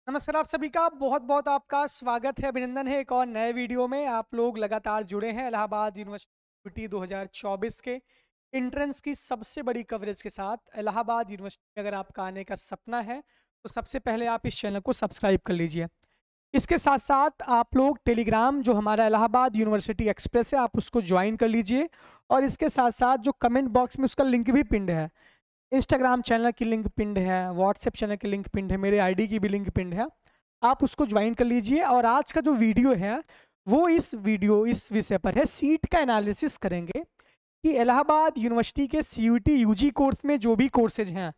नमस्कार आप सभी का बहुत बहुत आपका स्वागत है, अभिनंदन है एक और नए वीडियो में। आप लोग लगातार जुड़े हैं इलाहाबाद यूनिवर्सिटी 2024 के एंट्रेंस की सबसे बड़ी कवरेज के साथ। इलाहाबाद यूनिवर्सिटी में अगर आपका आने का सपना है तो सबसे पहले आप इस चैनल को सब्सक्राइब कर लीजिए। इसके साथ साथ आप लोग टेलीग्राम जो हमारा इलाहाबाद यूनिवर्सिटी एक्सप्रेस है आप उसको ज्वाइन कर लीजिए। और इसके साथ साथ जो कमेंट बॉक्स में उसका लिंक भी पिंड है, इंस्टाग्राम चैनल की लिंक पिंड है, व्हाट्सएप चैनल की लिंक पिंड है, मेरे आईडी की भी लिंक पिंड है, आप उसको ज्वाइन कर लीजिए। और आज का जो वीडियो है वो इस विषय पर है, सीट का एनालिसिस करेंगे कि इलाहाबाद यूनिवर्सिटी के सीयूटी यूजी कोर्स में जो भी कोर्सेज हैं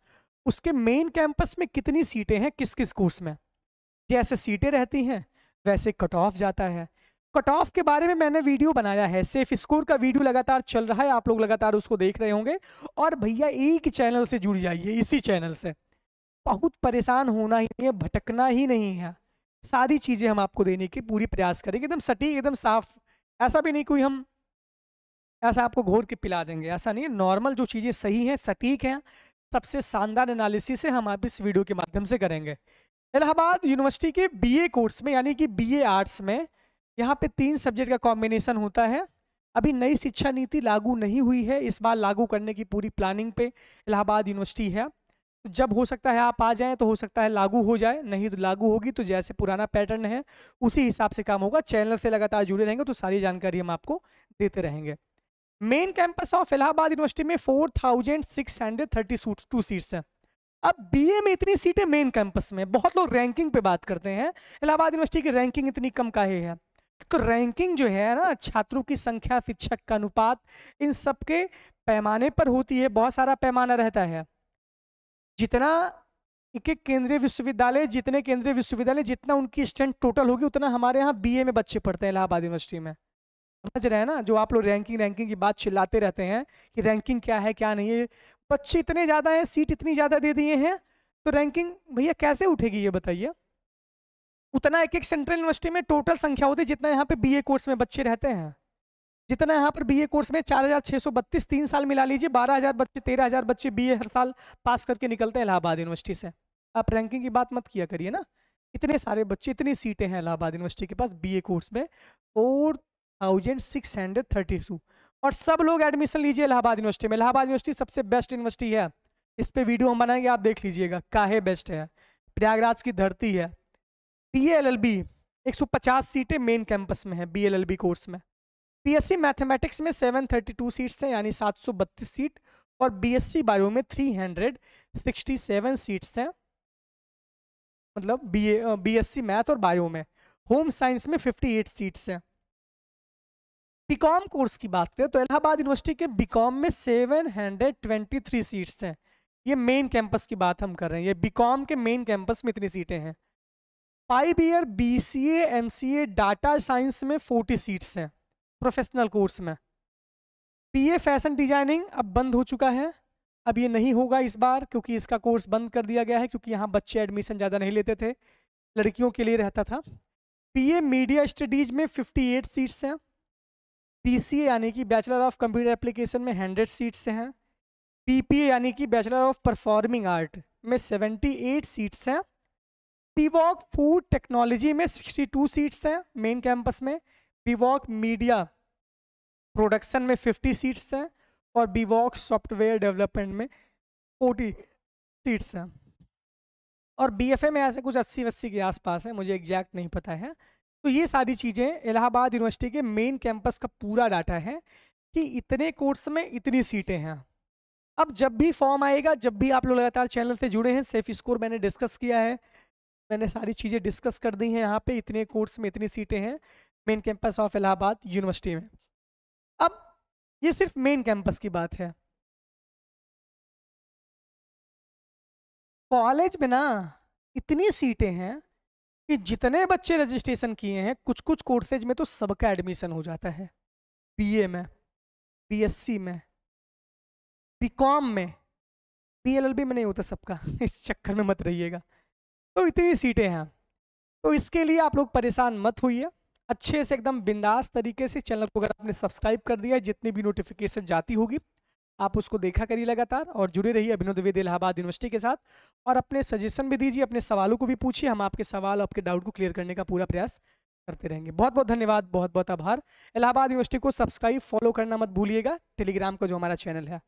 उसके मेन कैंपस में कितनी सीटें हैं, किस किस कोर्स में। जैसे सीटें रहती हैं वैसे कट ऑफ जाता है। कट ऑफ के बारे में मैंने वीडियो बनाया है, सेफ स्कोर का वीडियो लगातार चल रहा है, आप लोग लगातार उसको देख रहे होंगे। और भैया एक चैनल से जुड़ जाइए, इसी चैनल से, बहुत परेशान होना ही नहीं है, भटकना ही नहीं है। सारी चीजें हम आपको देने की पूरी प्रयास करेंगे, एकदम सटीक, एकदम साफ। ऐसा भी नहीं कोई हम ऐसा आपको घोर के पिला देंगे, ऐसा नहीं है। नॉर्मल जो चीजें सही हैं, सटीक हैं, सबसे शानदार एनालिसिस है, हम आप इस वीडियो के माध्यम से करेंगे। इलाहाबाद यूनिवर्सिटी के बीए कोर्स में यानी कि बीए आर्ट्स में यहाँ पे 3 सब्जेक्ट का कॉम्बिनेशन होता है। अभी नई शिक्षा नीति लागू नहीं हुई है, इस बार लागू करने की पूरी प्लानिंग पे इलाहाबाद यूनिवर्सिटी है। जब हो सकता है आप आ जाएं तो हो सकता है लागू हो जाए, नहीं तो लागू होगी तो जैसे पुराना पैटर्न है उसी हिसाब से काम होगा। चैनल से लगातार जुड़े रहेंगे तो सारी जानकारी हम आपको देते रहेंगे। Main campus of Allahabad university में 4632 सीट्स हैं। अब बीए में इतनी सीटें मेन कैंपस में, बहुत लोग रैंकिंग पे बात करते हैं, इलाहाबाद यूनिवर्सिटी की रैंकिंग इतनी कम काहे है। तो रैंकिंग जो है ना, छात्रों की संख्या, शिक्षक का अनुपात, इन सब के पैमाने पर होती है। बहुत सारा पैमाना रहता है। जितना एक एक केंद्रीय विश्वविद्यालय, जितने केंद्रीय विश्वविद्यालय जितना उनकी स्ट्रेंथ टोटल होगी उतना हमारे यहाँ बीए में बच्चे पढ़ते हैं इलाहाबाद यूनिवर्सिटी में। समझ रहे हैं ना, जो आप लोग रैंकिंग रैंकिंग की बात चिल्लाते रहते हैं कि रैंकिंग क्या है क्या नहीं है। बच्चे इतने ज़्यादा हैं, सीट इतनी ज़्यादा दे दिए हैं, तो रैंकिंग भैया कैसे उठेगी ये बताइए। उतना एक एक सेंट्रल यूनिवर्सिटी में टोटल संख्या होती है जितना यहाँ पे बीए कोर्स में बच्चे रहते हैं। जितना यहाँ पर बीए कोर्स में 4632, 3 साल मिला लीजिए, 12,000 बच्चे, 13,000 बच्चे बीए हर साल पास करके निकलते हैं इलाहाबाद यूनिवर्सिटी से। आप रैंकिंग की बात मत किया करिए ना। इतने सारे बच्चे, इतनी सीटें हैं इलाहाबाद यूनिवर्सिटी के पास बीए कोर्स में, 4632। और सब लोग एडमिशन लीजिए इलाहाबाद यूनिवर्सिटी में। इलाहाबाद यूनिवर्सिटी सबसे बेस्ट यूनिवर्सिटी है, इस पे वीडियो हम बनाएंगे, आप देख लीजिएगा काहे बेस्ट है। प्रयागराज की धरती है। बीएलएलबी 150 सीटें मेन कैंपस में है बीएलएलबी कोर्स में। बीएससी मैथमेटिक्स में 732 सीट्स हैं यानी 732 सीट। और बीएससी बायो में 367 सीट्स हैं, मतलब बीएससी मैथ और बायो में। होम साइंस में 58 सीट्स हैं। बीकॉम कोर्स की बात करें तो इलाहाबाद यूनिवर्सिटी के बीकॉम में 723 सीट्स हैं। ये मेन कैंपस की बात हम कर रहे हैं, ये बीकॉम के मेन कैंपस में इतनी सीटें हैं। 5 year BCA MCA data science में 40 सीट्स हैं प्रोफेशनल कोर्स में। बीए फैशन डिजाइनिंग अब बंद हो चुका है, अब ये नहीं होगा इस बार, क्योंकि इसका कोर्स बंद कर दिया गया है, क्योंकि यहाँ बच्चे एडमिशन ज़्यादा नहीं लेते थे, लड़कियों के लिए रहता था। बीए मीडिया स्टडीज में 58 सीट्स हैं। बीसीए यानी कि बैचलर ऑफ कंप्यूटर एप्लीकेशन में 100 सीट्स हैं। बीपीए यानी कि बैचलर ऑफ परफॉर्मिंग आर्ट में 78 सीट्स हैं। बीवॉक फूड टेक्नोलॉजी में 62 सीट्स हैं मेन कैंपस में। बीवॉक मीडिया प्रोडक्शन में 50 सीट्स हैं। और बीवॉक सॉफ्टवेयर डेवलपमेंट में 40 सीट्स हैं। और बीएफए में ऐसे कुछ 80-80 के आसपास है, मुझे एग्जैक्ट नहीं पता है। तो ये सारी चीज़ें इलाहाबाद यूनिवर्सिटी के मेन कैंपस का पूरा डाटा है कि इतने कोर्स में इतनी सीटें हैं। अब जब भी फॉर्म आएगा, जब भी आप लोग लगातार चैनल से जुड़े हैं, सेफ स्कोर मैंने डिस्कस किया है, मैंने सारी चीज़ें डिस्कस कर दी हैं। यहाँ पे इतने कोर्स में इतनी सीटें हैं main campus of Allahabad university में। अब ये सिर्फ मेन कैंपस की बात है। कॉलेज में ना इतनी सीटें हैं कि जितने बच्चे रजिस्ट्रेशन किए हैं, कुछ कुछ कोर्सेज में तो सबका एडमिशन हो जाता है। बीए में, बीएससी में, बीकॉम में, बीएलएलबी में नहीं होता सबका इस चक्कर में मत रहिएगा। तो इतनी सीटें हैं, तो इसके लिए आप लोग परेशान मत होइए। अच्छे से एकदम बिंदास तरीके से चैनल को अगर आपने सब्सक्राइब कर दिया है, जितनी भी नोटिफिकेशन जाती होगी आप उसको देखा करिए लगातार और जुड़े रहिए अभिनव द्विवेदी इलाहाबाद यूनिवर्सिटी के साथ। और अपने सजेशन भी दीजिए, अपने सवालों को भी पूछिए, हम आपके सवाल, आपके डाउट को क्लियर करने का पूरा प्रयास करते रहेंगे। बहुत बहुत धन्यवाद, बहुत बहुत आभार। इलाहाबाद यूनिवर्सिटी को सब्सक्राइब, फॉलो करना मत भूलिएगा, टेलीग्राम का जो हमारा चैनल है।